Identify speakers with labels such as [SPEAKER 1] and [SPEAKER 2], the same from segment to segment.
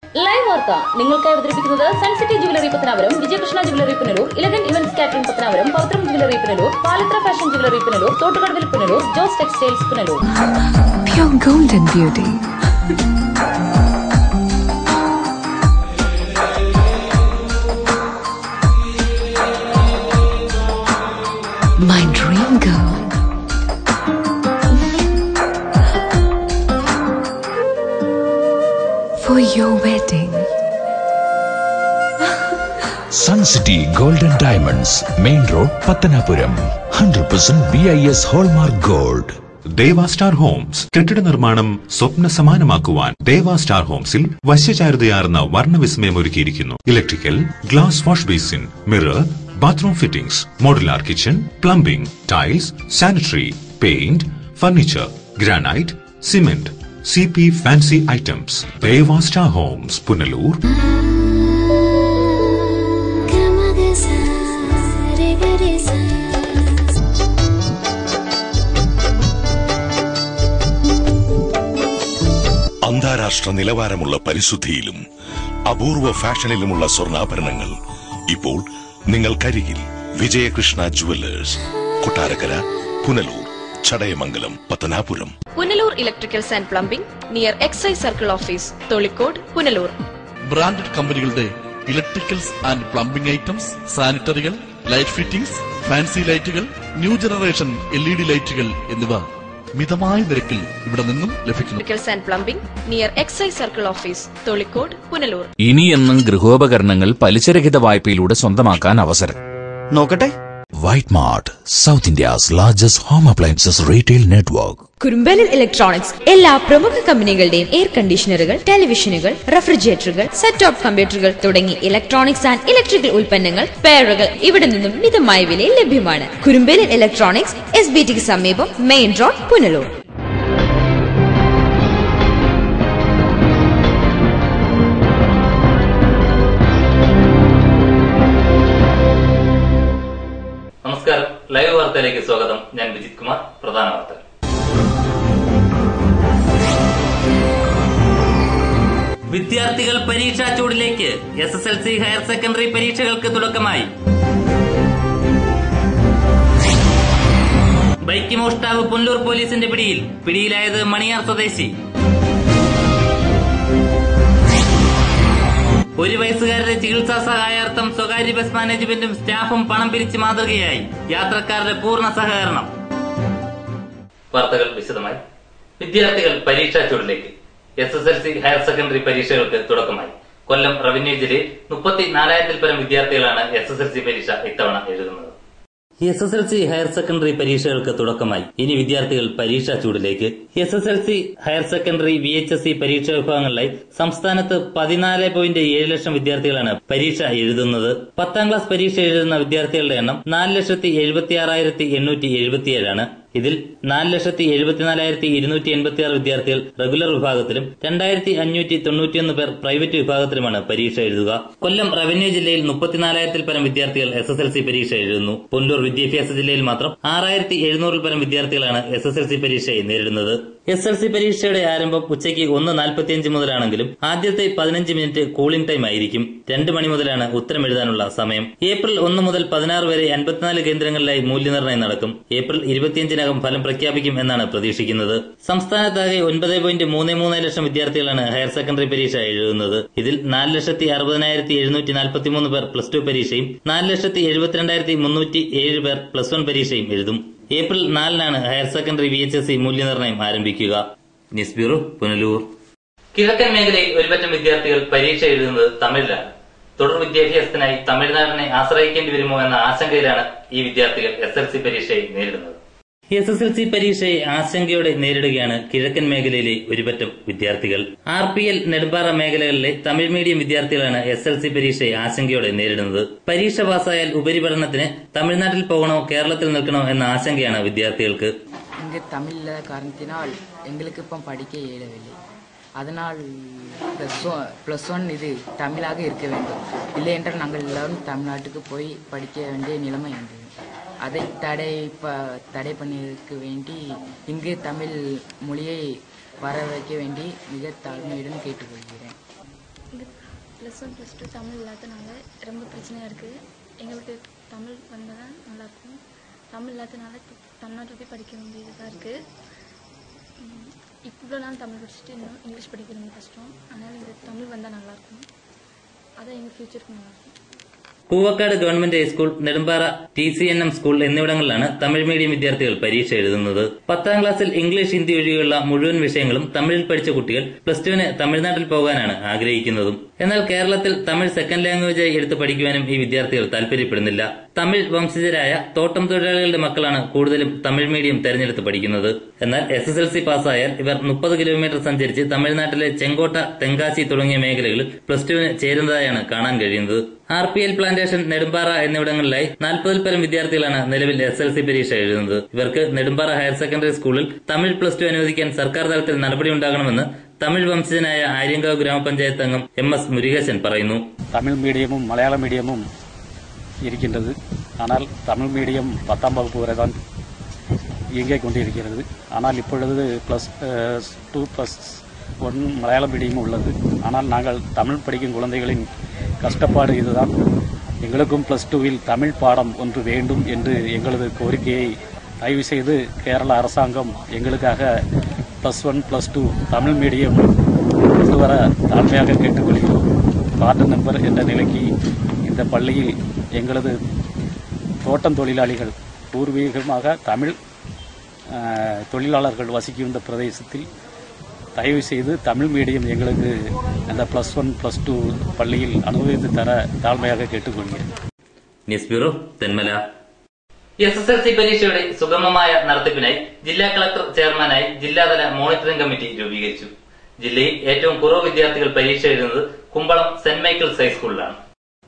[SPEAKER 1] Live വാർത്ത നിങ്ങൾക്കായി അവതരിപ്പിക്കുന്നത് Suncity jewellery Pathanapuram, Vijayakrishna jewellery Punalur, elegant events catering Pathanapuram, പൗത്രം jewellery Punalur, Palathra fashion jewellery Punalur, Thottukadavil Punalur, Jose textiles Punalur.
[SPEAKER 2] Pure golden beauty. My dream girl. For your wedding.
[SPEAKER 3] Sun City Golden Diamonds, Main Road, Pattanapuram. 100% BIS Hallmark Gold.
[SPEAKER 4] Deva star Holmes കെട്ടിട നിർമ്മാണം സ്വപ്ന സമാനമാക്കുവാൻ ദേവ star ഹോംസിൽ വശ്യചാരുതയാർന്ന വർണ്ണവിസ്മയം ഒരുക്കിയിരിക്കുന്നു. Electrical, glass wash basin, mirror, bathroom fittings, modular kitchen, plumbing, tiles, sanitary, paint, furniture, granite, cement, CP fancy items. Deva star homes, Punalur.
[SPEAKER 5] അന്താരാഷ്ട്ര നിലവാരമുള്ള പരിശുദ്ധിയിലും അപൂർവ ഫാഷനിലുമുള്ള സ്വർണ്ണാഭരണങ്ങൾ ഇപ്പോൾ നിങ്ങൾക്കരികിൽ. Vijayakrishna jewellers, Kottarakkara, Punalur, Chadayamangalam, Pathanapuram.
[SPEAKER 6] Punalur electricals and plumbing near excise circle office, Tholicode, Punalur.
[SPEAKER 7] Branded കമ്പനികളുടെ ഇലക്ട്രിക്കൽസ് ആൻഡ് പ്ലംബിംഗ് ഐറ്റംസ്, സാനിറ്ററികൾ, ലൈറ്റ് ഫിറ്റിംഗ്സ്, ഫാൻസി ലൈറ്റുകൾ, ന്യൂ ജനറേഷൻ LED ലൈറ്റുകൾ എന്നിവ മിതമായ നിരക്കിൽ ഇവിടെ നിന്നും ലഭിക്കുന്നു.
[SPEAKER 6] Electricals and plumbing near excise circle office, Tholicode, Punalur.
[SPEAKER 3] ഇനിയെന്നും ഗൃഹോപകരണങ്ങൾ പലിശരഹിത വായ്പയിലൂടെ സ്വന്തമാക്കാൻ അവസരം.
[SPEAKER 8] നോക്കട്ടെ.
[SPEAKER 3] White Mart, south India's largest home appliances retail network.
[SPEAKER 9] Kurumbalil electronics എല്ലാ പ്രമുഖ കമ്പനികളുടെയും എയർ കണ്ടീഷണറുകൾ, ടെലിവിഷനുകൾ, റെഫ്രിജറേറ്ററുകൾ, സെറ്റ് ടോപ്പ് കമ്പ്യൂട്ടറുകൾ തുടങ്ങി ഇലക്ട്രോണിക്സ് ആൻഡ് ഇലക്ട്രിക്കൽ ഉൽപ്പന്നങ്ങൾ, പെയറുകൾ ഇവിടെ നിന്നും മിതമായ വിലയിൽ ലഭ്യമാണ്. കുറുമ്പലിൽ ഇലക്ട്രോണിക്സ്, SBTക്ക് സമീപം, മെയിൻ റോഡ്, പുനലൂർ.
[SPEAKER 10] നമസ്കാരം, ലൈവ് വാർത്തയിലേക്ക് സ്വാഗതം. ഞാൻ വിജിത് കുമാർ. പ്രധാന വാർത്തകൾ. വിദ്യാർത്ഥികൾ പരീക്ഷാ ചൂടിലേക്ക്. SSLC ഹയർ സെക്കൻഡറി പരീക്ഷകൾക്ക് തുടക്കമായി. ബൈക്ക് മോഷ്ടാവ് പുനലൂർ പോലീസിന്റെ പിടിയിൽ. പിടിയിലായത് മണിയാർ സ്വദേശി. 1 വയസ്സുകാരുടെ ചികിത്സാ സഹായാർത്ഥം സ്വകാര്യ ബസ് മാനേജ്മെന്റും സ്റ്റാഫും പണം പിരിച്ച് മാതൃകയായി. യാത്രക്കാരുടെ പൂർണ്ണ സഹകരണം. വാർത്തകൾ വിശദമായി. വിദ്യാർത്ഥികൾ പരീക്ഷാ ചൂടിലേക്ക്. SSLC ഹയർ സെക്കൻഡറി പരീക്ഷകൾക്ക് തുടക്കമായി. കൊല്ലം റവന്യൂ ജില്ലയിൽ 34,000-ൽ പരം വിദ്യാർത്ഥികളാണ് SSLC പരീക്ഷ ഇത്തവണ എഴുതുന്നത്. SSLC ഹയർ സെക്കൻഡറി പരീക്ഷകൾക്ക് തുടക്കമായി. ഇനി വിദ്യാർത്ഥികൾ പരീക്ഷാ ചൂടിലേക്ക്. SSLC ഹയർ സെക്കൻഡറി VHSC പരീക്ഷാ വിഭാഗങ്ങളിലായി സംസ്ഥാനത്ത് 14.7 ലക്ഷം വിദ്യാർത്ഥികളാണ് പരീക്ഷ എഴുതുന്നത്. 10ാം ക്ലാസ് പരീക്ഷ എഴുതുന്ന വിദ്യാർത്ഥികളുടെ എണ്ണം 4,76,877 ആണ്. ഇതിൽ 4,74,286 വിദ്യാർത്ഥികൾ റെഗുലർ വിഭാഗത്തിലും 2,591 പേർ പ്രൈവറ്റ് വിഭാഗത്തിലുമാണ് പരീക്ഷ എഴുതുക. കൊല്ലം റവന്യൂ ജില്ലയിൽ 34,000-ൽ പരം വിദ്യാർത്ഥികൾ SSLC പരീക്ഷ എഴുതുന്നു. പുനലൂർ വിദ്യാഭ്യാസ ജില്ലയിൽ മാത്രം 6,700-ൽ പരം വിദ്യാർത്ഥികളാണ് SSLC പരീക്ഷയെ നേരിടുന്നത്. SSLC പരീക്ഷയുടെ ആരംഭം ഉച്ചയ്ക്ക് 1:45 മുതലാണെങ്കിലും ആദ്യത്തെ 15 മിനിറ്റ് കൂളിംഗ് ടൈം ആയിരിക്കും. 2 മണി മുതലാണ് ഉത്തരം എഴുതാനുള്ള സമയം. ഏപ്രിൽ 1 മുതൽ 16 വരെ 54 കേന്ദ്രങ്ങളിലായി മൂല്യനിർണ്ണയം നടക്കും. ഏപ്രിൽ 25-നകം ഫലം പ്രഖ്യാപിക്കും എന്നാണ് പ്രതീക്ഷിക്കുന്നത്. സംസ്ഥാനത്താകെ 9.33 ലക്ഷം വിദ്യാർത്ഥികളാണ് ഹയർ സെക്കൻഡറി പരീക്ഷ എഴുതുന്നത്. ഇതിൽ 4,60,743 പേർ പ്ലസ് 2 പരീക്ഷയും 4,72,307 പേർ പ്ലസ് 1 പരീക്ഷയും എഴുതും. ഏപ്രിൽ 4-നാണ് ഹയർ സെക്കൻഡറി VHSC മൂല്യനിർണ്ണയം ആരംഭിക്കുക. News bureau, Punalur. കിഴക്കൻ മേഖലയിൽ ഒരുപറ്റം വിദ്യാർത്ഥികൾ പരീക്ഷ എഴുതുന്നത് തമിഴിലാണ്. തുടർ വിദ്യാഭ്യാസത്തിനായി തമിഴ്നാടിനെ ആശ്രയിക്കേണ്ടി വരുമോ എന്ന ആശങ്കയിലാണ് ഈ വിദ്യാർത്ഥികൾ SSLC പരീക്ഷയെ നേരിടുന്നത്. SSLC പരീക്ഷയെ ആശങ്കയോടെ നേരിടുകയാണ് കിഴക്കൻ മേഖലയിലെ ഒരുപറ്റം വിദ്യാർത്ഥികൾ. RPL, നെടുമ്പാറ മേഖലകളിലെ തമിഴ് മീഡിയം വിദ്യാർത്ഥികളാണ് SSLC പരീക്ഷയെ ആശങ്കയോടെ നേരിടുന്നത്. പരീക്ഷ പാസ്സായാൽ ഉപരിപഠനത്തിന് തമിഴ്നാട്ടിൽ പോകണോ കേരളത്തിൽ നിൽക്കണോ എന്ന ആശങ്കയാണ് വിദ്യാർത്ഥികൾക്ക്.
[SPEAKER 11] തമിഴ് ഇല്ലാത്ത കാരണത്തിനാൽ എங்களுக்கு ഇപ്പം പഠിക്ക ഇയലவில்லை. அதனால் +1 இது தமிழாக இருக்க வேண்டும். இல்லை என்றால் நாங்கள் எல்லாரும் தமிழ்நாட்டுக்கு போய் படிக்க வேண்டிய நிலைமை இருந்தது. அதை தடை பண்ணியிருக்க வேண்டி இங்கு தமிழ் மொழியை வர வைக்க வேண்டி மிக தாழ்மையுடன் கேட்டுக்கொள்கிறேன்.
[SPEAKER 8] +1 +2 தமிழ் இல்லாதனால ரொம்ப பிரச்சனையாக இருக்குது. எங்களுக்கு தமிழ் வந்தால் தான் நல்லாயிருக்கும். தமிழ் இல்லாதனால தமிழ்நாட்டில் போய் படிக்க வேண்டியதாக இருக்குது. இவ்வளோ நாள் தமிழ் படிச்சுட்டு இன்னும் இங்கிலீஷ் படிக்க ரொம்ப கஷ்டம். அதனால் எங்களுக்கு தமிழ் வந்தால் நல்லாயிருக்கும். അതാണ് എന്റെ ഫ്യൂച്ചർക്ക് നല്ലത്.
[SPEAKER 10] Poovakkad government high school, Nedumpara TCNM school എന്നിവിടങ്ങളിലാണ് തമിഴ് മീഡിയം വിദ്യാർത്ഥികൾ പരീക്ഷ എഴുതുന്നത്. 10ാം ക്ലാസ്സിൽ ഇംഗ്ലീഷ്, ഹിന്ദി ഒഴികെയുള്ള മുഴുവൻ വിഷയങ്ങളും തമിഴിൽ പഠിച്ച കുട്ടികൾ +2 തമിഴ്നാട്ടിൽ പോകാനാണ് ആഗ്രഹിക്കുന്നതും. എന്നാൽ കേരളത്തിൽ തമിഴ് സെക്കൻഡ് ലാംഗ്വേജായി എടുത്ത് പഠിക്കുവാനും ഈ വിദ്യാർത്ഥികൾ താൽപര്യപ്പെടുന്നില്ല. തമിഴ് വംശജരായ തോട്ടം തൊഴിലാളികളുടെ മക്കളാണ് കൂടുതലും തമിഴ് മീഡിയം തെരഞ്ഞെടുത്ത് പഠിക്കുന്നത്. എന്നാൽ SSLC പാസ്സായാൽ ഇവർ 30 കിലോമീറ്റർ സഞ്ചരിച്ച് തമിഴ്നാട്ടിലെ ചെങ്കോട്ട, തെങ്കാശി തുടങ്ങിയ മേഖലകളിൽ +2 ചേരുന്നതായാണ് കാണാൻ കഴിയുന്നത്. RPL പ്ലാന്റേഷൻ, നെടുമ്പാറ എന്നിവിടങ്ങളിലായി 40ൽ പരം വിദ്യാർത്ഥികളാണ് നിലവിൽ SSLC പരീക്ഷ എഴുതുന്നത്. ഇവർക്ക് നെടുമ്പാറ ഹയർ സെക്കൻഡറി സ്കൂളിൽ തമിഴ് +2 അനുവദിക്കാൻ സർക്കാർ തലത്തിൽ നടപടിയുണ്ടാകണമെന്ന് തമിഴ് വംശജനായ ആര്യങ്കാവ് ഗ്രാമപഞ്ചായത്ത് അംഗം MS മുരുകേശൻ പറയുന്നു.
[SPEAKER 12] തമിഴ് മീഡിയമും മലയാള മീഡിയമും இருக்கின்றது. ஆனால் தமிழ் மீடியம் 10ஆம் வகுப்பு வரை தான் இயங்கிக் கொண்டிருக்கிறது. ஆனால் இப்பொழுது +2+1 மலையாள மீடியம் உள்ளது. ஆனால் நாங்கள் தமிழ் படிக்கும் குழந்தைகளின் கஷ்டப்பாடு இதுதான். எங்களுக்கும் +2ல் தமிழ் பாடம் ஒன்று வேண்டும் என்று எங்களது கோரிக்கையை தயவு செய்து கேரள அரசாங்கம் எங்களுக்காக +1 +2 தமிழ் மீடியம் கொண்டு வர தாழ்மையாக கேட்டுக்கொள்கிறோம். வார்டு நம்பர் என்ற நிலைக்கு இந்த பள்ளியில் எங்களது தோட்டம் தொழிலாளிகள் பூர்வீகமாக தமிழ் தொழிலாளர்கள் வசிக்கும் இந்த பிரதேசத்தில் தயவு செய்து தமிழ் மீடியம் எங்களுக்கு அந்த +1 +2 പള്ളിയിൽ അനുവദിച്ച് തര താഴ്മയായി കേട്ടുകൊള്ളുകയാണ്.
[SPEAKER 10] News bureau, Thenmala. SSLC പരീക്ഷയുടെ സുഗമമായ നടത്തിപ്പിനായി ജില്ലാ കളക്ടർ ചെയർമാനായി ജില്ലാതല മോണിറ്ററിംഗ് കമ്മിറ്റി രൂപീകരിച്ചു. ജില്ലയിൽ ഏറ്റവും കുറവ് വിദ്യാർത്ഥികൾ പരീക്ഷ എഴുതുന്നത് കുമ്പളം സെന്റ് മൈക്കിൾസ് ഹൈസ്കൂളിലാണ്.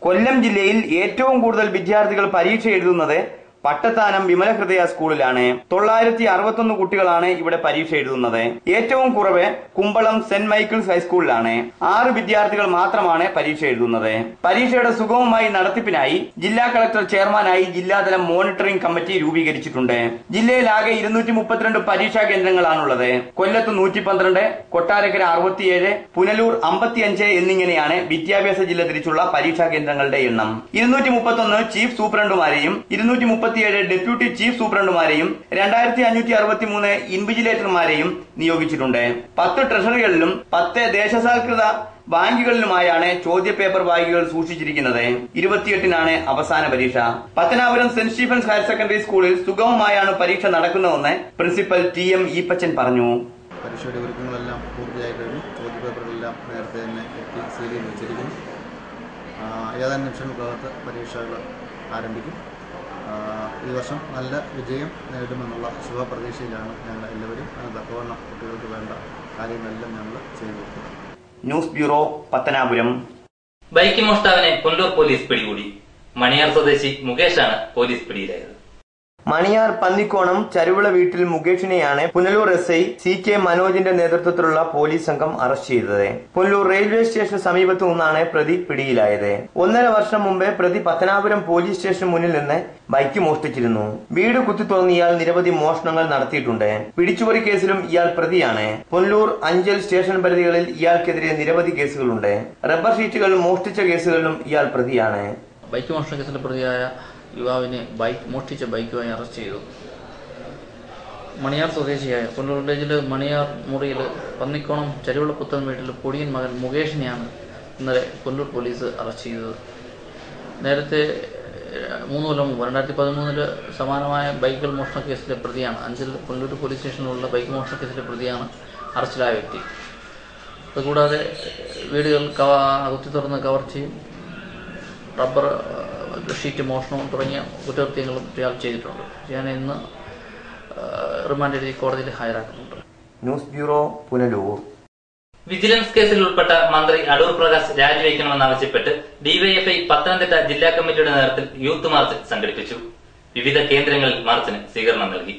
[SPEAKER 13] കൊല്ലം ജില്ലയിൽ ഏറ്റവും കൂടുതൽ വിദ്യാർത്ഥികൾ പരീക്ഷ എഴുതുന്നത് പട്ടത്താനം വിമലഹൃദയ സ്കൂളിലാണ്. 961 കുട്ടികളാണ് ഇവിടെ പരീക്ഷ എഴുതുന്നത്. ഏറ്റവും കുറവ് കുമ്പളം സെന്റ് മൈക്കിൾസ് ഹൈസ്കൂളിലാണ്. 6 വിദ്യാർത്ഥികൾ മാത്രമാണ് പരീക്ഷ എഴുതുന്നത്. പരീക്ഷയുടെ സുഗമമായി നടത്തിപ്പിനായി ജില്ലാ കളക്ടർ ചെയർമാനായി ജില്ലാതല മോണിറ്ററിംഗ് കമ്മിറ്റി രൂപീകരിച്ചിട്ടുണ്ട്. ജില്ലയിൽ ആകെ 232 പരീക്ഷാ കേന്ദ്രങ്ങളാണുള്ളത്. കൊല്ലത്ത് 112, കൊട്ടാരക്കര 67, പുനലൂർ 55 എന്നിങ്ങനെയാണ് വിദ്യാഭ്യാസ ജില്ല തിരിച്ചുള്ള പരീക്ഷാ കേന്ദ്രങ്ങളുടെ എണ്ണം. 231 ചീഫ് സൂപ്രണ്ടുമാരെയും 237 ഡെപ്യൂട്ടി ചീഫ് സൂപ്രണ്ടുമാരെയും 2563 ഇൻവിജിലേറ്റർമാരെയും നിയോഗിച്ചിട്ടുണ്ട്. 10 ട്രഷറികളിലും 10 ദേശസാൽകൃത ബാങ്കുകളിലുമായാണ് ചോദ്യപേപ്പർ ബാഗുകൾ സൂക്ഷിച്ചിരിക്കുന്നത്. 28-നാണ് അവസാന പരീക്ഷ. പത്തനാപുരം സെന്റ് സ്റ്റീഫൻസ് ഹയർ സെക്കൻഡറി സ്കൂളിൽ സുഗമമായാണ് പരീക്ഷ നടക്കുന്നതെന്ന് പ്രിൻസിപ്പൽ TM ഈപ്പച്ചൻ പറഞ്ഞു.
[SPEAKER 14] പരീക്ഷയുടെ ഒരുക്കങ്ങളെല്ലാം പൂർത്തിയായി കഴിഞ്ഞു. ചോദ്യപേപ്പറുകളെല്ലാം നേരത്തെ തന്നെ എത്തി സീലിൽ വെച്ചിരിക്കുന്നു. ഏതാനും നിമിഷങ്ങൾക്കകത്ത് പരീക്ഷകൾ ആരംഭിക്കും. ഈ വർഷം നല്ല വിജയം നേടുമെന്നുള്ള ശുഭപ്രതീക്ഷയിലാണ് ഞങ്ങൾ എല്ലാവരും. അതിന് തക്കവണ്ണം കുട്ടികൾക്ക് വേണ്ട കാര്യങ്ങളെല്ലാം ഞങ്ങൾ ചെയ്തു കൊടുക്കും.
[SPEAKER 13] News bureau, Pathanapuram.
[SPEAKER 10] ബൈക്ക് മോഷ്ടാവിനെ പുനലൂർ പോലീസ് പിടികൂടി. മണിയാർ സ്വദേശി മുകേഷാണ് പോലീസ് പിടിയിലായത്.
[SPEAKER 13] മണിയാർ പന്നിക്കോണം ചരുവിള വീട്ടിൽ മുകേഷിനെയാണ് പുനലൂർ SI CK മനോജിന്റെ നേതൃത്വത്തിലുള്ള പോലീസ് സംഘം അറസ്റ്റ് ചെയ്തത്. പുനലൂർ റെയിൽവേ സ്റ്റേഷന് സമീപത്തു നിന്നാണ് പ്രതി പിടിയിലായത്. 1.5 വർഷം മുമ്പ് പ്രതി പത്തനാപുരം പോലീസ് സ്റ്റേഷന് മുന്നിൽ നിന്ന് ബൈക്ക് മോഷ്ടിച്ചിരുന്നു. വീട് കുത്തി തുറന്ന് ഇയാൾ നിരവധി മോഷണങ്ങൾ നടത്തിയിട്ടുണ്ട്. പിടിച്ചുപറി കേസിലും ഇയാൾ പ്രതിയാണ്. പുനലൂർ, അഞ്ചൽ സ്റ്റേഷൻ പരിധികളിൽ ഇയാൾക്കെതിരെ നിരവധി കേസുകളുണ്ട്. റബ്ബർ ഷീറ്റുകൾ മോഷ്ടിച്ച കേസുകളിലും ഇയാൾ പ്രതിയാണ്.
[SPEAKER 15] ബൈക്ക് മോഷണ കേസിലെ പ്രതിയായ യുവാവിനെ മോഷ്ടിച്ച ബൈക്കുമായി അറസ്റ്റ് ചെയ്തു. മണിയാർ സ്വദേശിയായ പുനലൂർ വില്ലേജിലെ മണിയാർ മുറിയിൽ പന്നിക്കോണം ചരുവിളപ്പുത്തൻ വീട്ടിൽ പൊടിയൻ മകൻ മുകേഷിനെയാണ് ഇന്നലെ പുനലൂർ പോലീസ് അറസ്റ്റ് ചെയ്തത്. നേരത്തെ 3 കൊല്ലം മുമ്പ് 2013 സമാനമായ ബൈക്കുകൾ മോഷണ കേസിലെ പ്രതിയാണ്. അഞ്ചൽ പുനലൂർ പോലീസ് സ്റ്റേഷനിലുള്ള ബൈക്ക് മോഷണ കേസിലെ പ്രതിയാണ് അറസ്റ്റിലായ വ്യക്തി. അതുകൂടാതെ വീടുകൾ കുത്തി തുറന്ന് കവർച്ചയും റബ്ബർ ഷീറ്റ് മോഷണവും തുടങ്ങിയ കുറ്റകൃത്യങ്ങളും ഇയാൾ ചെയ്തിട്ടുണ്ട്. ഞാൻ ഇന്ന് റിമാൻഡ് എഴുതി കോടതിയിൽ ഹാജരാക്കുന്നുണ്ട്.
[SPEAKER 13] News bureau, Punalur.
[SPEAKER 10] വിജിലൻസ് കേസിൽ ഉൾപ്പെട്ട മന്ത്രി അടൂർ പ്രകാശ് രാജിവെക്കണമെന്നാവശ്യപ്പെട്ട് DYFI പത്തനംതിട്ട ജില്ലാ കമ്മിറ്റിയുടെ നേതൃത്വത്തിൽ യൂത്ത് മാർച്ച് സംഘടിപ്പിച്ചു. വിവിധ കേന്ദ്രങ്ങളിൽ മാർച്ചിന് സ്വീകരണം നൽകി.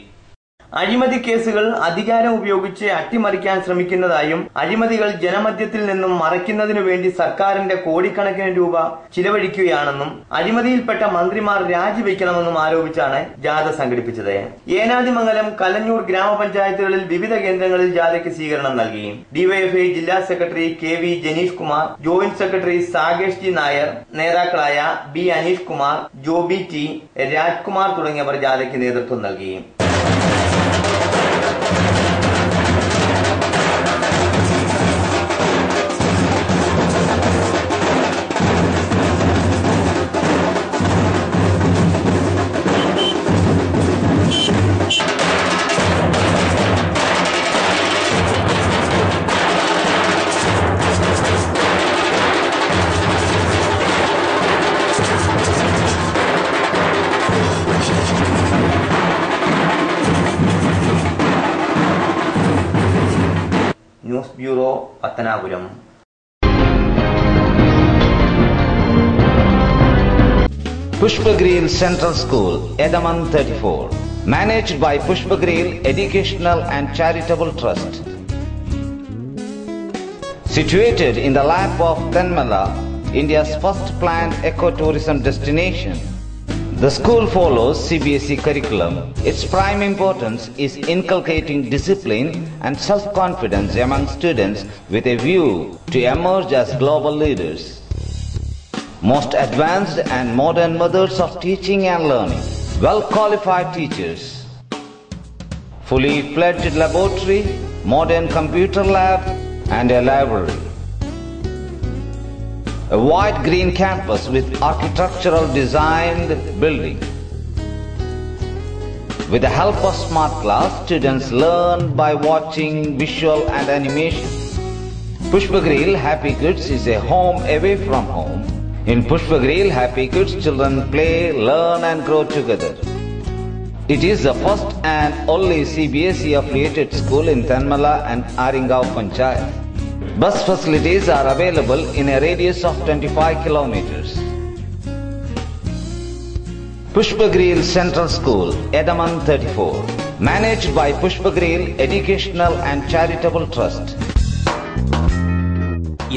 [SPEAKER 13] അഴിമതി കേസുകൾ അധികാരം ഉപയോഗിച്ച് അട്ടിമറിക്കാൻ ശ്രമിക്കുന്നതായും അഴിമതികൾ ജനമധ്യത്തിൽ നിന്നും മറയ്ക്കുന്നതിനു വേണ്ടി സർക്കാരിന്റെ കോടിക്കണക്കിന് രൂപ ചിലവഴിക്കുകയാണെന്നും അഴിമതിയിൽപ്പെട്ട മന്ത്രിമാർ രാജിവെക്കണമെന്നും ആരോപിച്ചാണ് ജാഥ സംഘടിപ്പിച്ചത്. ഏനാദിമംഗലം, കലഞ്ഞൂർ ഗ്രാമപഞ്ചായത്തുകളിൽ വിവിധ കേന്ദ്രങ്ങളിൽ ജാഥയ്ക്ക് സ്വീകരണം നൽകി. ഡിവൈഎഫ്ഐ ജില്ലാ secretary K V Janeesh Kumar, joint secretary സാഗേഷ് ജി നായർ, നേതാക്കളായ ബി അനീഷ് കുമാർ, ജോബി ടി, രാജ്കുമാർ തുടങ്ങിയവർ ജാഥയ്ക്ക് നേതൃത്വം നൽകി. News bureau, Pathanapuram.
[SPEAKER 16] Pushpagreel Central School, Edaman 34, managed by Pushpagreel Educational and Charitable Trust. Situated in the lap of Tenmala, India's first planned ecotourism destination, the school follows CBSE curriculum. Its prime importance is inculcating discipline and self-confidence among students with a view to emerge as global leaders. Most advanced and modern methods of teaching and learning, well-qualified teachers, fully fledged laboratory, modern computer lab, and a library. A wide green campus with architectural designed building. With the help of smart class, students learn by watching visual and animation. Pushpagreel Happy Kids is a home away from home. In Pushpagreel Happy Kids, children play, learn and grow together. It is the first and only CBSE affiliated school in Tenmala and Aringao Panchayat. Bus facilities are available in a radius of 25 kilometers. Pushpagreel Central School, Edaman 34, managed by Pushpagreel Educational and Charitable Trust.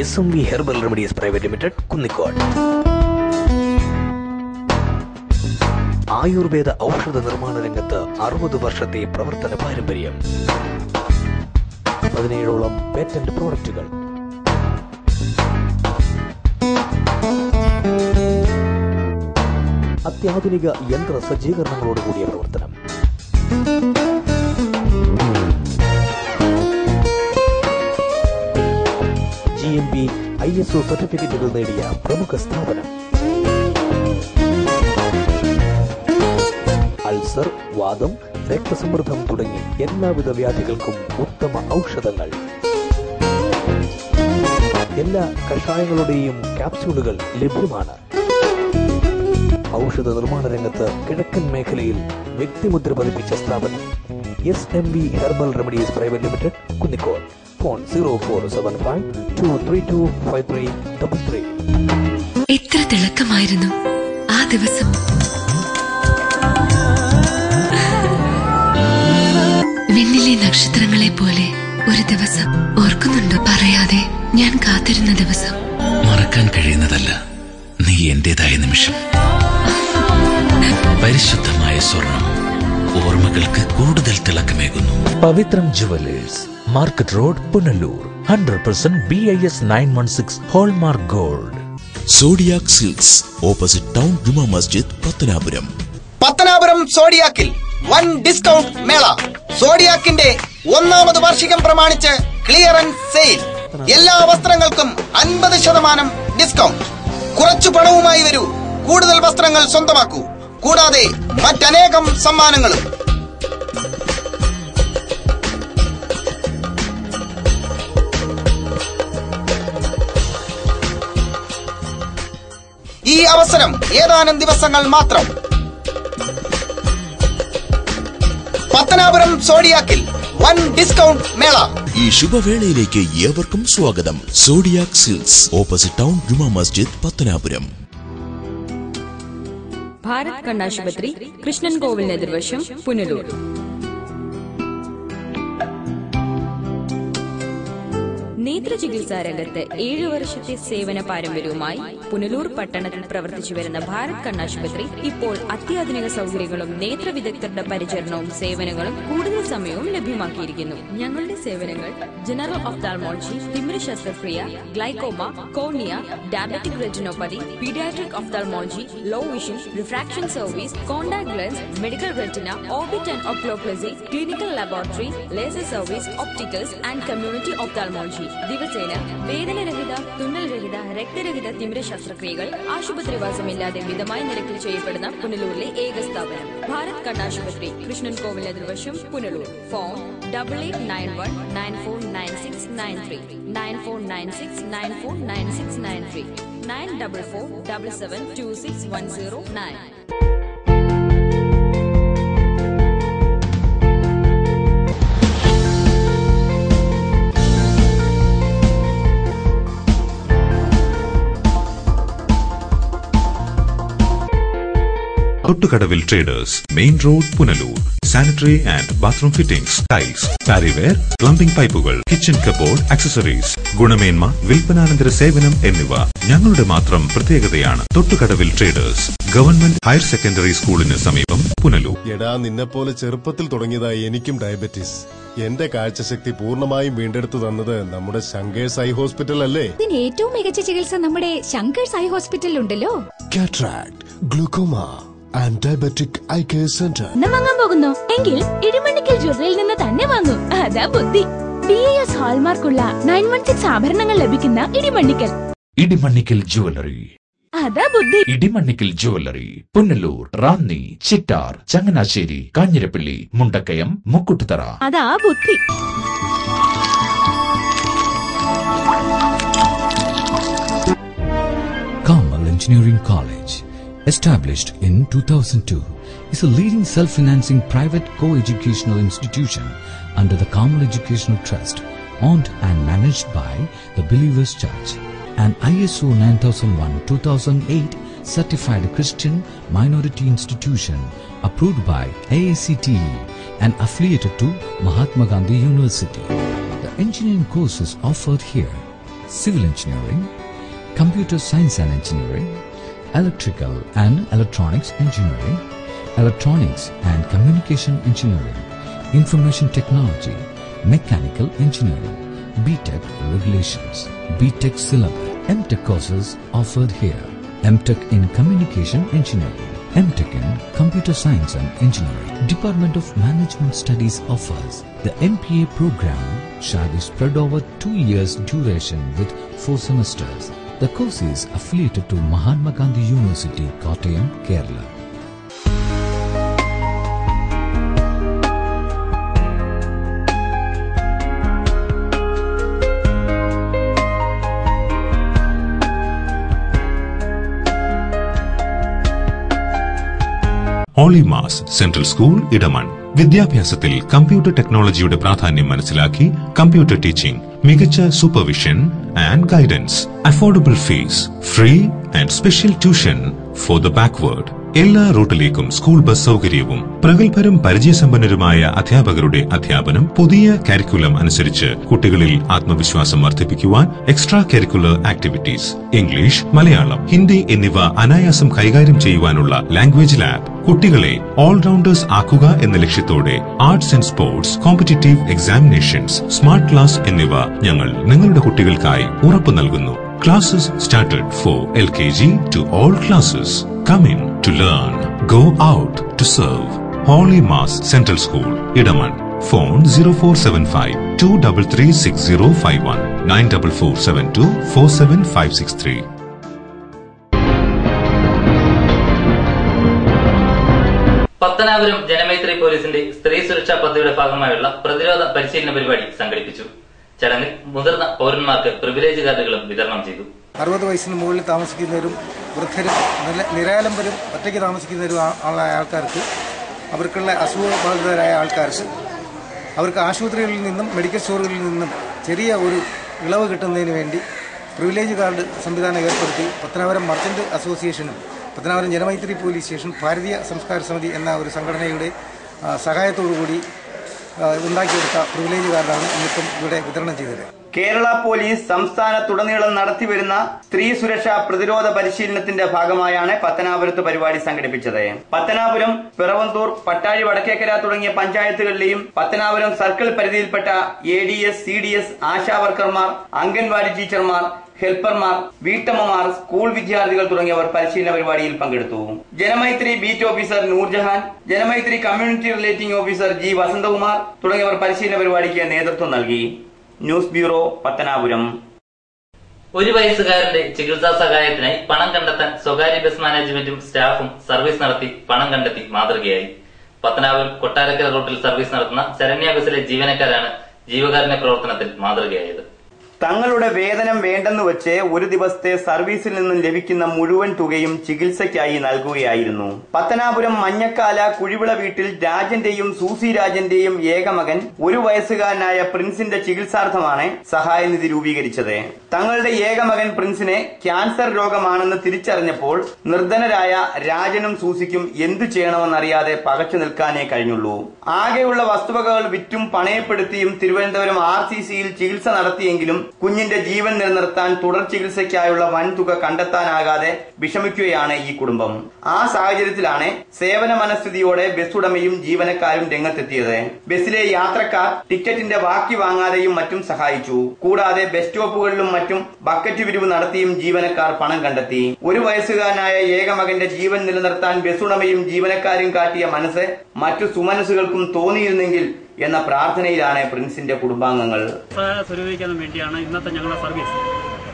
[SPEAKER 17] SMV Herbal Remedies Private Limited, Kunnikod. Ayurveda ഔഷധ നിർമ്മാണ രംഗത്ത് 60 വർഷത്തെ പ്രവർത്തന പാരമ്പര്യം, 17ഓളം patent പ്രോഡക്റ്റുകൾ, അത്യാധുനിക യന്ത്ര സജ്ജീകരണങ്ങളോടുകൂടിയ പ്രവർത്തനം. GMP ISO സർട്ടിഫിക്കറ്റുകൾ നേടിയ പ്രമുഖ സ്ഥാപനം. അൾസർ, വാദം, രക്തസമ്മർദ്ദം തുടങ്ങി എല്ലാവിധ വ്യാധികൾക്കും ഉത്തമ ഔഷധങ്ങൾ. എല്ലാ കഷായങ്ങളുടെയും ക്യാപ്സ്യൂളുകൾ ലഭ്യമാണ്. ഔഷധ നിർമ്മാണ രംഗത്ത് കിഴക്കൻ മേഖലയിൽ വ്യക്തിമുദ്ര പതിപ്പിച്ച സ്ഥാപനം SMV Herbal Remedies Private Limited, Kunnicode. Phone 0475-232-5333.
[SPEAKER 2] എത്ര തിളക്കമായിരുന്നു ആ ദിവസം. വിണ്ണിലെ നക്ഷത്രങ്ങളെ പോലെ ഒരു ദിവസം ഓർക്കുന്നുണ്ടോ? പറയാതെ ഞാൻ കാത്തിരുന്ന ദിവസം.
[SPEAKER 3] മറക്കാൻ കഴിയുന്നതല്ല നീ എന്റേതായ നിമിഷം. പരിശുദ്ധമായ സ്വർണം ഓർമ്മകൾക്ക് കൂടുതൽ തിളക്കമേകുന്നു. Pavithram jewellers, market road, Punalur. 100% BIS 916 hallmark gold.
[SPEAKER 18] Zodiac silks, opposite town Juma Masjid, Pathanapuram.
[SPEAKER 19] Pathanapuram സോഡിയാക്കിൽ വൻ ഡിസ്കൗണ്ട് മേള. സോഡിയാക്കിന്റെ 1ാമത് വാർഷികം പ്രമാണിച്ച് ക്ലിയറൻസ് സെയിൽ. എല്ലാ വസ്ത്രങ്ങൾക്കും 50% ഡിസ്കൗണ്ട്. കുറച്ചു പണവുമായി വരൂ, കൂടുതൽ വസ്ത്രങ്ങൾ സ്വന്തമാക്കൂ. കൂടാതെ മറ്റനേകം സമ്മാനങ്ങളും. ഈ അവസരം ഏതാനും ദിവസങ്ങൾ മാത്രം. പത്തനാപുരം സോഡിയാക്കിൽ വൻ ഡിസ്കൗണ്ട് മേള.
[SPEAKER 18] ഈ ശുഭവേളയിലേക്ക് ഏവർക്കും സ്വാഗതം. Zodiac silks, opposite town Juma Masjid, Pathanapuram.
[SPEAKER 9] Bharat കണ്ണാശുപത്രി, കൃഷ്ണൻ കോവിൽ എതിർവശം, പുനലൂർ. നേത്ര ചികിത്സാ രംഗത്ത് 7 വർഷത്തെ സേവന പാരമ്പര്യവുമായി പുനലൂർ പട്ടണത്തിൽ പ്രവർത്തിച്ചു വരുന്ന ഭാരത് കണ്ണാശുപത്രി ഇപ്പോൾ അത്യാധുനിക സൗകര്യങ്ങളും നേത്ര വിദഗ്ധരുടെ പരിചരണവും സേവനങ്ങളും കൂടുതൽ സമയവും ലഭ്യമാക്കിയിരിക്കുന്നു. ഞങ്ങളുടെ സേവനങ്ങൾ ജനറൽ ഒഫ്താൽമോളജി, തിമിര ശസ്ത്രക്രിയ, glaucoma, cornea, diabetic retinopathy, paediatric ophthalmology, low vision, refraction service, contact lens, medical retina, orbit and oculoplasty, clinical laboratory, laser service, opticals and community ophthalmology. ദിവസേന വേദനരഹിത, തുന്നൽരഹിത, രക്തരഹിത തിമിര ശസ്ത്രക്രിയകൾ ആശുപത്രിവാസമില്ലാതെ മിതമായ നിരക്കിൽ ചെയ്യപ്പെടുന്ന പുനലൂരിലെ ഏക സ്ഥാപനം ഭാരത് കണ്ണാശുപത്രി, കൃഷ്ണൻ കോവിൽ എതിർവശം, Punalur. Phone 8891949693 9496949693 9447772610.
[SPEAKER 4] Thottukadavil traders, main road, Punalur. Sanitary and bathroom fittings, tiles, Parryware, plumbing പൈപ്പുകൾ, കിച്ചൺ കബോർഡ്, ആക്സസറീസ്, ഗുണമേന്മ, വിൽപ്പനാനന്തര സേവനം എന്നിവ ഞങ്ങളുടെ മാത്രം പ്രത്യേകതയാണ്. Thottukadavil traders, government higher secondary സ്കൂളിന് സമീപം, പുനലൂർ.
[SPEAKER 20] എടാ, നിന്നെപ്പോലെ ചെറുപ്പത്തിൽ തുടങ്ങിയതായി എനിക്കും ഡയബറ്റീസ്. എന്റെ കാഴ്ചശക്തി പൂർണ്ണമായും വീണ്ടെടുത്തു തന്നത് നമ്മുടെ ശങ്കേഴ്സ് ഐ ഹോസ്പിറ്റൽ അല്ലേ?
[SPEAKER 21] ഇതിന് ഏറ്റവും മികച്ച ചികിത്സ നമ്മുടെ ശങ്കേഴ്സ് ഐ ഹോസ്പിറ്റലിൽ ഉണ്ടല്ലോ.
[SPEAKER 20] Cataract, glaucoma and diabetic eye care centre.
[SPEAKER 21] വാങ്ങാൻ പോകുന്നു എങ്കിൽ ഇടിമണ്ണിക്കൽ ജ്വല്ലറിയിൽ നിന്ന് തന്നെ വാങ്ങൂ. അതാ ബുദ്ധി. BIS ഹാൾമാർക്കുള്ള 916 ആഭരണങ്ങൾ ലഭിക്കുന്ന ഇടിമണ്ണിക്കൽ.
[SPEAKER 3] ഇടിമണ്ണിക്കൽ ജ്വല്ലറി.
[SPEAKER 21] അതാ ബുദ്ധി.
[SPEAKER 3] ഇടിമണ്ണിക്കൽ ജ്വല്ലറി, പുനലൂർ, റാന്നി, ചിറ്റാർ, ചങ്ങനാശ്ശേരി, കാഞ്ഞിരപ്പള്ളി, മുണ്ടക്കയം, മുക്കുട്ടുതറ.
[SPEAKER 21] അതാ ബുദ്ധി.
[SPEAKER 22] Kamal Engineering College, established in 2002, is a leading self-financing private co-educational institution under the Kamal Educational Trust, owned and managed by the Believers Church. An ISO 9001-2008 certified Christian minority institution approved by AICTE and affiliated to Mahatma Gandhi University. The engineering courses offered here: civil engineering, computer science and engineering, electrical and electronics engineering, electronics and communication engineering, information technology, mechanical engineering, BTech regulations, BTech syllabus. MTech courses offered here: MTech in communication engineering, MTech in computer science and engineering. Department of Management Studies offers the MPA program shall be spread over 2 years duration with 4 semesters. The course is affiliated to Mahatma Gandhi University, Kottayam, Kerala.
[SPEAKER 4] Holy Mass Central School, Edamon. വിദ്യാഭ്യാസത്തിൽ computer ടെക്നോളജിയുടെ പ്രാധാന്യം മനസ്സിലാക്കി computer teaching, മികച്ച supervision and guidance, affordable fees, free and special tuition for the backward. എല്ലാ റൂട്ടിലേക്കും school bus സൗകര്യവും പ്രഗത്ഭരും പരിചയസമ്പന്നരുമായ അധ്യാപകരുടെ അധ്യാപനം. പുതിയ കരിക്കുലം അനുസരിച്ച് കുട്ടികളിൽ ആത്മവിശ്വാസം വർദ്ധിപ്പിക്കുവാൻ extra curricular activities, English, Malayalam, Hindi എന്നിവ അനായാസം കൈകാര്യം ചെയ്യുവാനുള്ള ലാംഗ്വേജ് ലാബ്. കുട്ടികളെ ഓൾറൗണ്ടേഴ്സ് ആക്കുക എന്ന ലക്ഷ്യത്തോടെ arts and sports, competitive examinations, smart class എന്നിവ ഞങ്ങൾ നിങ്ങളുടെ കുട്ടികൾക്കായി ഉറപ്പു നൽകുന്നു. Classes started for LKG to all classes. Come in to learn. Go out to serve. Holy Mass Central School, Idaman. Phone 0475-233-6051 94472-47563.
[SPEAKER 10] Pathanapuram Janamaithri പോലീസിന്റെ സ്ത്രീ സുരക്ഷാ പദ്ധതിയുടെ ഭാഗമായുള്ള പ്രതിരോധ പരിശീലന പരിപാടി സംഘടിപ്പിച്ചു. ചടങ്ങിൽ മുതിർന്ന പൗരന്മാർക്ക് പ്രിവിലേജ് കാർഡുകളും വിതരണം ചെയ്തു.
[SPEAKER 23] 60 വയസ്സിന് മുകളിൽ താമസിക്കുന്നവരും വൃദ്ധരും നിരാലംബരും ഒറ്റയ്ക്ക് താമസിക്കുന്നവരും ഉള്ള ആൾക്കാർക്ക്, അവർക്കുള്ള അസുഖബാധിതരായ ആൾക്കാർക്ക് അവർക്ക് ആശുപത്രികളിൽ നിന്നും മെഡിക്കൽ സ്റ്റോറുകളിൽ നിന്നും ചെറിയ ഒരു ഇളവ് കിട്ടുന്നതിന് വേണ്ടി പ്രിവിലേജ് കാർഡ് സംവിധാനം ഏർപ്പെടുത്തി പത്തനാപുരം മർച്ചന്റ് അസോസിയേഷനും പത്തനാപുരം ജനമൈത്രി പോലീസ് സ്റ്റേഷൻ, ഭാരതീയ സംസ്കാര സമിതി എന്ന ഒരു സംഘടനയുടെ സഹായത്തോടുകൂടി ഉണ്ടാക്കിയെടുത്ത പ്രിവിലേജ് കാർഡാണ് ഇന്നിപ്പം ഇവിടെ വിതരണം ചെയ്തത്.
[SPEAKER 13] കേരള പോലീസ് സംസ്ഥാനത്തുടനീളം നടത്തിവരുന്ന സ്ത്രീ സുരക്ഷാ പ്രതിരോധ പരിശീലനത്തിന്റെ ഭാഗമായാണ് പത്തനാപുരത്ത് പരിപാടി സംഘടിപ്പിച്ചത്. പത്തനാപുരം, പിറവന്തൂർ, പട്ടാഴി, വടക്കേക്കര തുടങ്ങിയ പഞ്ചായത്തുകളിലെയും പത്തനാപുരം സർക്കിൾ പരിധിയിൽപ്പെട്ട ADS, CDS, ആശാ വർക്കർമാർ, അംഗൻവാടി ടീച്ചർമാർ, ഹെൽപ്പർമാർ, വീട്ടമ്മമാർ, സ്കൂൾ വിദ്യാർത്ഥികൾ തുടങ്ങിയവർ പരിശീലന പരിപാടിയിൽ പങ്കെടുത്തു. Janamaithri beat officer Noorjahan, Janamaithri community relating officer G Vasanthakumar തുടങ്ങിയവർ പരിശീലന പരിപാടിക്ക് നേതൃത്വം നൽകി. News bureau, Pathanapuram.
[SPEAKER 10] ഒരു വയസ്സുകാരന്റെ ചികിത്സാ സഹായത്തിനായി പണം കണ്ടെത്താൻ സ്വകാര്യ ബസ് മാനേജ്മെന്റും സ്റ്റാഫും സർവീസ് നടത്തി പണം കണ്ടെത്തി മാതൃകയായി. പത്തനാപുരം കൊട്ടാരക്കര റൂട്ടിൽ സർവീസ് നടത്തുന്ന ശരണ്യ ബസിലെ ജീവനക്കാരാണ് ജീവകാരുണ്യ പ്രവർത്തനത്തിൽ മാതൃകയായത്.
[SPEAKER 13] തങ്ങളുടെ വേതനം വേണ്ടെന്ന് വെച്ച് ഒരു ദിവസത്തെ സർവീസിൽ നിന്നും ലഭിക്കുന്ന മുഴുവൻ തുകയും ചികിത്സയ്ക്കായി നൽകുകയായിരുന്നു. പത്തനാപുരം മഞ്ഞക്കാല കുഴിവിള വീട്ടിൽ രാജന്റെയും സൂസി രാജന്റെയും ഏകമകൻ 1 വയസ്സുകാരനായ പ്രിൻസിന്റെ ചികിത്സാർത്ഥമാണ് സഹായനിധി രൂപീകരിച്ചത്. തങ്ങളുടെ ഏകമകൻ പ്രിൻസിന് ക്യാൻസർ രോഗമാണെന്ന് തിരിച്ചറിഞ്ഞപ്പോൾ നിർധനരായ രാജനും സൂസിക്കും എന്തു ചെയ്യണമെന്നറിയാതെ പകച്ചു നിൽക്കാനേ കഴിഞ്ഞുള്ളൂ. ആകെയുള്ള വസ്തുവകകൾ വിറ്റും പണയപ്പെടുത്തിയും തിരുവനന്തപുരം RCCയിൽ ചികിത്സ നടത്തിയെങ്കിലും കുഞ്ഞിന്റെ ജീവൻ നിലനിർത്താൻ തുടർ ചികിത്സയ്ക്കായുള്ള വൻതുക കണ്ടെത്താനാകാതെ വിഷമിക്കുകയാണ് ഈ കുടുംബം. ആ സാഹചര്യത്തിലാണ് സേവന മനസ്ഥിതിയോടെ ബസ് ഉടമയും ജീവനക്കാരും രംഗത്തെത്തിയത്. ബസ്സിലെ യാത്രക്കാർ ടിക്കറ്റിന്റെ ബാക്കി വാങ്ങാതെയും മറ്റും സഹായിച്ചു. കൂടാതെ ബസ് സ്റ്റോപ്പുകളിലും മറ്റും ബക്കറ്റ് വിരിവ് നടത്തിയും ജീവനക്കാർ പണം കണ്ടെത്തി. 1 വയസ്സുകാരനായ ഏകമകന്റെ ജീവൻ നിലനിർത്താൻ ബസ് ഉടമയും ജീവനക്കാരും കാട്ടിയ മനസ്സ് മറ്റു സുമനസ്സുകൾക്കും തോന്നിയിരുന്നെങ്കിൽ എന്ന പ്രാർത്ഥനയിലാണ് പ്രിൻസിന്റെ കുടുംബാംഗങ്ങൾ.
[SPEAKER 1] സ്വരൂപിക്കാൻ വേണ്ടിയാണ് ഇന്നത്തെ ഞങ്ങളുടെ സർവീസ്.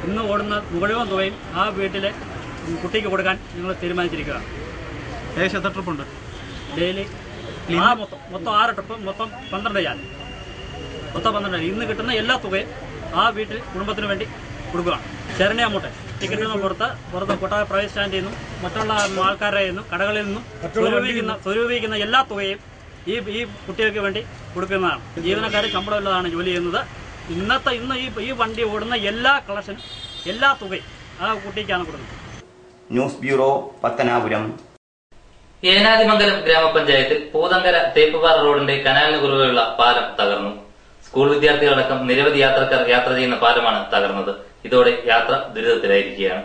[SPEAKER 1] ഇന്ന് ഓടുന്ന മുഴുവൻ തുകയും ആ വീട്ടിലെ കുട്ടിക്ക് കൊടുക്കാൻ ഞങ്ങൾ തീരുമാനിച്ചിരിക്കുകയാണ്. ഏകദേശം എത്ര ട്രിപ്പുണ്ട് ഡെയിലി? മൊത്തം 6 ട്രിപ്പ്, മൊത്തം 12 ഞാൻ. മൊത്തം 12. ഇന്ന് കിട്ടുന്ന എല്ലാ തുകയും ആ വീട്ടിൽ കുടുംബത്തിന് വേണ്ടി കൊടുക്കുകയാണ്. ശരണ്യ അമ്മൂട്ടെ ടിക്കറ്റിൽ നിന്നും പുറത്ത് കൊട്ടാര പ്രൈവറ്റ് സ്റ്റാൻഡിൽ നിന്നും മറ്റുള്ള ആൾക്കാരുടെ നിന്നും കടകളിൽ നിന്നും സ്വരൂപിക്കുന്ന എല്ലാ തുകയും ഈ കുട്ടികൾക്ക് വേണ്ടി കൊടുക്കുന്നതാണ്. ജീവനക്കാർ ശമ്പളമില്ലാതാണ് ജോലി ചെയ്യുന്നത്. ഇന്ന് ഈ വണ്ടി ഓടുന്ന എല്ലാ കളക്ഷൻ, എല്ലാ തുകയും ആ കുട്ടിക്കാണ് കൊടുക്കുന്നത്.
[SPEAKER 13] News bureau, Pathanapuram.
[SPEAKER 10] ഏനാദിമംഗലം ഗ്രാമപഞ്ചായത്തിൽ പൂതങ്കര തേപ്പുപാറ റോഡിന്റെ കനാലിന് കുറുകെയുള്ള പാലം തകർന്നു. സ്കൂൾ വിദ്യാർത്ഥികളടക്കം നിരവധി യാത്രക്കാർ യാത്ര ചെയ്യുന്ന പാലമാണ് തകർന്നത്. ഇതോടെ യാത്ര ദുരിതത്തിലായിരിക്കുകയാണ്.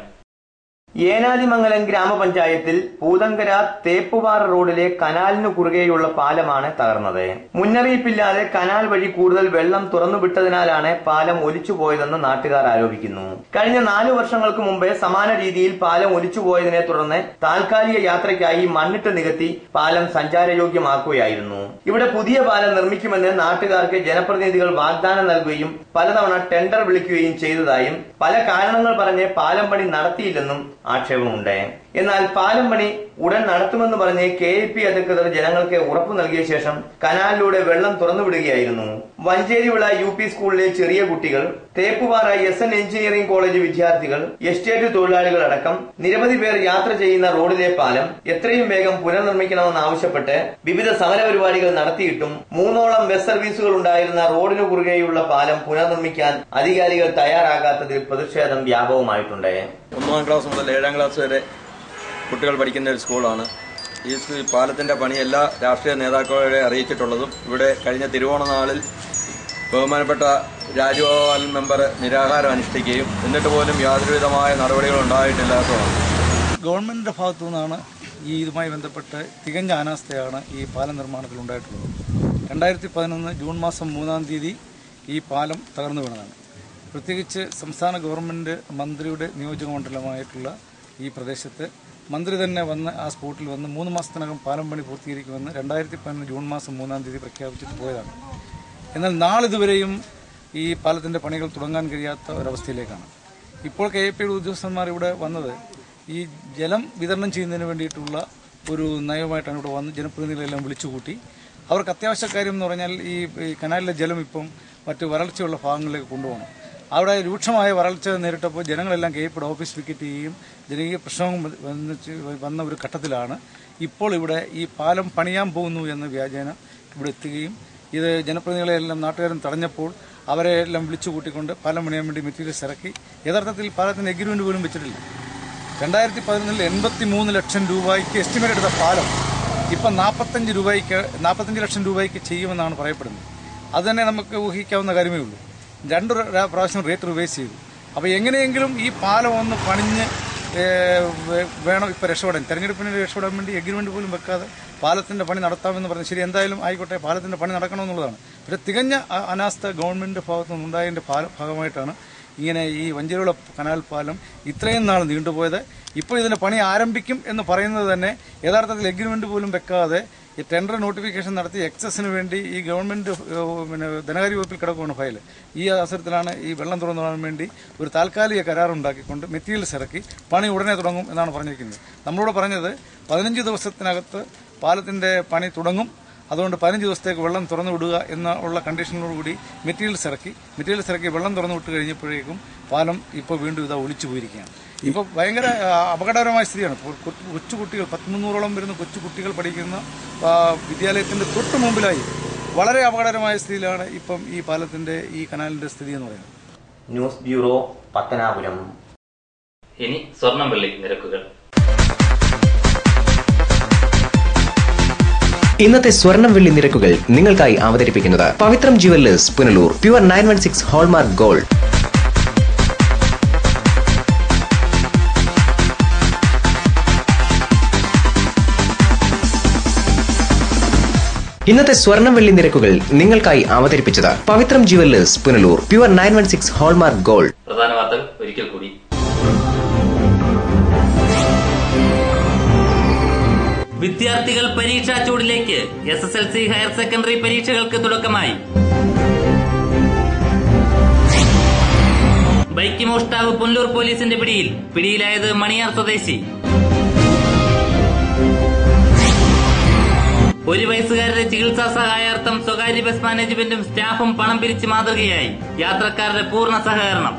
[SPEAKER 13] ഏനാദിമംഗലം ഗ്രാമപഞ്ചായത്തിൽ പൂതങ്കര തേപ്പുപാറ റോഡിലെ കനാലിനു കുറുകെയുള്ള പാലമാണ് തകർന്നത്. മുന്നറിയിപ്പില്ലാതെ കനാൽ വഴി കൂടുതൽ വെള്ളം തുറന്നുവിട്ടതിനാലാണ് പാലം ഒലിച്ചുപോയതെന്ന് നാട്ടുകാർ ആരോപിക്കുന്നു. കഴിഞ്ഞ 4 വർഷങ്ങൾക്ക് മുമ്പേ സമാന രീതിയിൽ പാലം ഒലിച്ചുപോയതിനെ തുടർന്ന് താൽക്കാലിക യാത്രയ്ക്കായി മണ്ണിട്ട് നികത്തി പാലം സഞ്ചാരയോഗ്യമാക്കുകയായിരുന്നു. ഇവിടെ പുതിയ പാലം നിർമ്മിക്കുമെന്ന് നാട്ടുകാർക്ക് ജനപ്രതിനിധികൾ വാഗ്ദാനം നൽകുകയും പലതവണ ടെൻഡർ വിളിക്കുകയും ചെയ്തതായും പല കാരണങ്ങൾ പറഞ്ഞ് പാലം പണി നടത്തിയില്ലെന്നും ആക്ഷേപമുണ്ട്. എന്നാൽ പാലം പണി ഉടൻ നടത്തുമെന്ന് പറഞ്ഞ് KIP അധികൃതർ ജനങ്ങൾക്ക് ഉറപ്പു നൽകിയ ശേഷം കനാലിലൂടെ വെള്ളം തുറന്നുവിടുകയായിരുന്നു. വഞ്ചേരിവിള UP സ്കൂളിലെ ചെറിയ കുട്ടികൾ, തേപ്പുപാറ SN എഞ്ചിനീയറിംഗ് കോളേജ് വിദ്യാർത്ഥികൾ, എസ്റ്റേറ്റ് തൊഴിലാളികൾ അടക്കം നിരവധി പേർ യാത്ര ചെയ്യുന്ന റോഡിലെ പാലം എത്രയും വേഗം പുനർനിർമ്മിക്കണമെന്നാവശ്യപ്പെട്ട് വിവിധ സമരപരിപാടികൾ നടത്തിയിട്ടും 3ഓളം ബസ് സർവീസുകൾ ഉണ്ടായിരുന്ന റോഡിനു കുറുകെയുള്ള പാലം പുനർനിർമ്മിക്കാൻ അധികാരികൾ തയ്യാറാകാത്തതിൽ പ്രതിഷേധം വ്യാപകമായിട്ടുണ്ട്.
[SPEAKER 5] 1ാം ക്ലാസ് മുതൽ 7ാം ക്ലാസ് വരെ കുട്ടികൾ പഠിക്കുന്ന ഒരു സ്കൂളാണ്. ഈ പാലത്തിൻ്റെ പണി എല്ലാ രാഷ്ട്രീയ നേതാക്കളെ അറിയിച്ചിട്ടുള്ളതും ഇവിടെ കഴിഞ്ഞ തിരുവോണ നാളിൽ ബഹുമാനപ്പെട്ട രാജഗോപാലൻ മെമ്പർ നിരാഹാരം അനുഷ്ഠിക്കുകയും എന്നിട്ട് പോലും യാതൊരുവിധമായ നടപടികൾ ഉണ്ടായിട്ടില്ലാത്തതാണ്.
[SPEAKER 23] ഗവൺമെൻറ്റിൻ്റെ ഭാഗത്തു നിന്നാണ് ഇതുമായി ബന്ധപ്പെട്ട് തികഞ്ഞ അനാസ്ഥയാണ് ഈ പാലം നിർമ്മാണത്തിൽ ഉണ്ടായിട്ടുള്ളത്. 2011 ജൂൺ മാസം 3-ാം തീയതി ഈ പാലം തകർന്നു വീണതാണ്. പ്രത്യേകിച്ച് സംസ്ഥാന ഗവൺമെൻറ് മന്ത്രിയുടെ നിയോജകമണ്ഡലമായിട്ടുള്ള ഈ പ്രദേശത്ത് മന്ത്രി തന്നെ വന്ന് ആ സ്പോട്ടിൽ വന്ന് 3 മാസത്തിനകം പാലം പണി പൂർത്തീകരിക്കുമെന്ന് 2011 ജൂൺ മാസം 3-ാം തീയതി പ്രഖ്യാപിച്ചിട്ട് പോയതാണ്. എന്നാൽ നാളിതുവരെയും ഈ പാലത്തിൻ്റെ പണികൾ തുടങ്ങാൻ കഴിയാത്ത ഒരവസ്ഥയിലേക്കാണ്. ഇപ്പോൾ KIPയുടെ ഉദ്യോഗസ്ഥന്മാർ ഇവിടെ വന്നത് ഈ ജലം വിതരണം ചെയ്യുന്നതിന് വേണ്ടിയിട്ടുള്ള ഒരു നയവുമായിട്ടാണ് ഇവിടെ വന്ന് ജനപ്രതിനിധികളെല്ലാം വിളിച്ചുകൂട്ടി. അവർക്ക് അത്യാവശ്യ കാര്യം എന്ന് പറഞ്ഞാൽ ഈ കനാലിലെ ജലം ഇപ്പം മറ്റ് വരൾച്ചയുള്ള ഭാഗങ്ങളിലേക്ക് കൊണ്ടുപോകണം. അവിടെ രൂക്ഷമായ വരൾച്ച നേരിട്ടപ്പോൾ ജനങ്ങളെല്ലാം KIPയുടെ ഓഫീസ് വിക്കറ്റ് ചെയ്യുകയും ജനകീയ പ്രശ്നവും വന്ന ഒരു ഘട്ടത്തിലാണ് ഇപ്പോൾ ഇവിടെ ഈ പാലം പണിയാൻ പോകുന്നു എന്ന വ്യാജേന ഇവിടെ എത്തുകയും ഇത് ജനപ്രതിനിധികളെല്ലാം നാട്ടുകാരും തടഞ്ഞപ്പോൾ അവരെ എല്ലാം വിളിച്ചു കൂട്ടിക്കൊണ്ട് പാലം പണിയാൻ വേണ്ടി മെറ്റീരിയൽസ് ഇറക്കി. യഥാർത്ഥത്തിൽ പാലത്തിന് എഗ്രിമെന്റ് പോലും വെച്ചിട്ടില്ല. 2011 83 ലക്ഷം രൂപയ്ക്ക് എസ്റ്റിമേറ്റ് എടുത്ത പാലം ഇപ്പം 45 ലക്ഷം രൂപയ്ക്ക് ചെയ്യുമെന്നാണ് പറയപ്പെടുന്നത്. അത് തന്നെ നമുക്ക് ഊഹിക്കാവുന്ന കാര്യമേ ഉള്ളൂ. 2 പ്രാവശ്യം റേറ്റ് റിവൈസ് ചെയ്തു. അപ്പോൾ എങ്ങനെയെങ്കിലും ഈ പാലം ഒന്ന് പണിഞ്ഞ് വേണം ഇപ്പോൾ രക്ഷപ്പെടാൻ. തെരഞ്ഞെടുപ്പിന് രക്ഷപ്പെടാൻ വേണ്ടി എഗ്രിമെന്റ് പോലും വെക്കാതെ പാലത്തിന്റെ പണി നടത്താമെന്ന് പറഞ്ഞു. ശരി, എന്തായാലും ആയിക്കോട്ടെ, പാലത്തിന്റെ പണി നടക്കണമെന്നുള്ളതാണ്. പക്ഷേ തികഞ്ഞ അനാസ്ഥ ഗവൺമെന്റ് ഭാഗത്തു നിന്നുണ്ടായതിന്റെ ഭാഗമായിട്ടാണ് ഇങ്ങനെ ഈ വഞ്ചിയൂർ കനാൽ പാലം ഇത്രയും നാൾ നീണ്ടുപോയത്. ഇപ്പോൾ ഇതിന്റെ പണി ആരംഭിക്കും എന്ന് പറയുന്നത് തന്നെ യഥാർത്ഥത്തിൽ എഗ്രിമെന്റ് പോലും വെക്കാതെ ഈ ടെൻഡർ നോട്ടിഫിക്കേഷൻ നടത്തി എക്സസിന് വേണ്ടി ഈ ഗവൺമെന്റ് ധനകാര്യ വകുപ്പിൽ കിടക്കുകയാണ് ഫയൽ. ഈ അവസരത്തിലാണ് ഈ വെള്ളം തുറന്നു വിടാൻ വേണ്ടി ഒരു താൽക്കാലിക കരാറുണ്ടാക്കിക്കൊണ്ട് മെറ്റീരിയൽസ് ഇറക്കി പണി ഉടനെ തുടങ്ങും എന്നാണ് പറഞ്ഞിരിക്കുന്നത്. നമ്മളോട് പറഞ്ഞത് 15 ദിവസത്തിനകത്ത് പാലത്തിന്റെ പണി തുടങ്ങും, അതുകൊണ്ട് 15 ദിവസത്തേക്ക് വെള്ളം തുറന്നു വിടുക എന്നുള്ള കണ്ടീഷനോടുകൂടി മെറ്റീരിയൽസ് ഇറക്കി വെള്ളം തുറന്നു വിട്ട് കഴിഞ്ഞപ്പോഴേക്കും പാലം ഇപ്പോൾ വീണ്ടും ഇതാ ഒലിച്ചു പോയിരിക്കുകയാണ്. ഇപ്പോൾ ഭയങ്കര അപകടകരമായ സ്ഥിതിയാണ്. കൊച്ചുകുട്ടികൾ 300ഓളം വരുന്ന കൊച്ചുകുട്ടികൾ പഠിക്കുന്ന വിദ്യാലയത്തിന്റെ തൊട്ട് മുമ്പിലായി വളരെ അപകടകരമായ സ്ഥിതിയിലാണ് ഇപ്പം ഈ പാലത്തിന്റെ ഈ കനാലിന്റെ സ്ഥിതി എന്ന് പറയുന്നത്.
[SPEAKER 6] News bureau, Pathanapuram.
[SPEAKER 10] ഇനി സ്വർണം വെള്ളി നിരക്കുകൾ.
[SPEAKER 7] ഇന്നത്തെ സ്വർണം വെള്ളി നിരക്കുകൾ നിങ്ങൾക്കായി അവതരിപ്പിക്കുന്നത് Pavithram jewellers Punalur. Pure 916 hallmark gold. ഇന്നത്തെ സ്വർണം വെള്ളി നിരക്കുകൾ നിങ്ങൾക്കായി അവതരിപ്പിച്ചത് Pavithram jewellers Punalur. Pure 916 hallmark gold.
[SPEAKER 10] പ്രധാന വാർത്തകൾ ഒരിക്കൽ കൂടി. വിദ്യാർത്ഥികൾ പരീക്ഷാ ചൂടിലേക്ക്. SSLC ഹയർ സെക്കൻഡറി പരീക്ഷകൾക്ക് തുടക്കമായി. ബൈക്ക് മോഷ്ടാവ് പുനലൂർ പോലീസിന്റെ പിടിയിലായത് മണിയാർ സ്വദേശി. 1 വയസ്സുകാരുടെ ചികിത്സാ സഹായാർത്ഥം സ്വകാര്യ ബസ് മാനേജ്മെന്റും സ്റ്റാഫും പണം പിരിച്ച് മാതൃകയായി. യാത്രക്കാരുടെ പൂർണ്ണ സഹകരണം.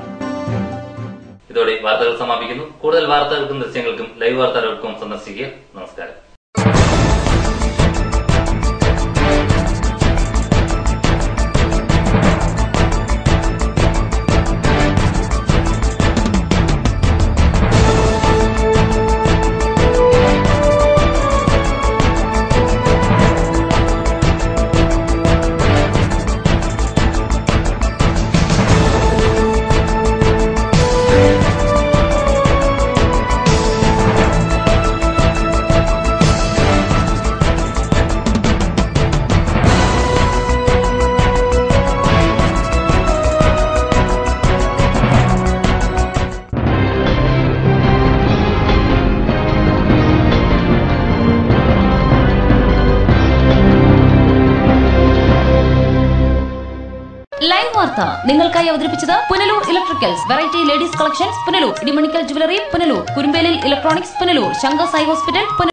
[SPEAKER 10] ഇതോടെ വാർത്തകൾ സമാപിക്കുന്നു. കൂടുതൽ വാർത്തകൾക്കും ദൃശ്യങ്ങൾക്കും ലൈവ് വാർത്ത.com സന്ദർശിക്കുക. നമസ്കാരം.
[SPEAKER 11] ലൈവ് വാർത്ത നിങ്ങൾക്കായി അവതരിപ്പിച്ചത് Punalur electricals, variety ladies collections Punalur, Idimanickal jewellery Punalur, Kurumbelil electronics Punalur, Shankar Sai hospital Punalur.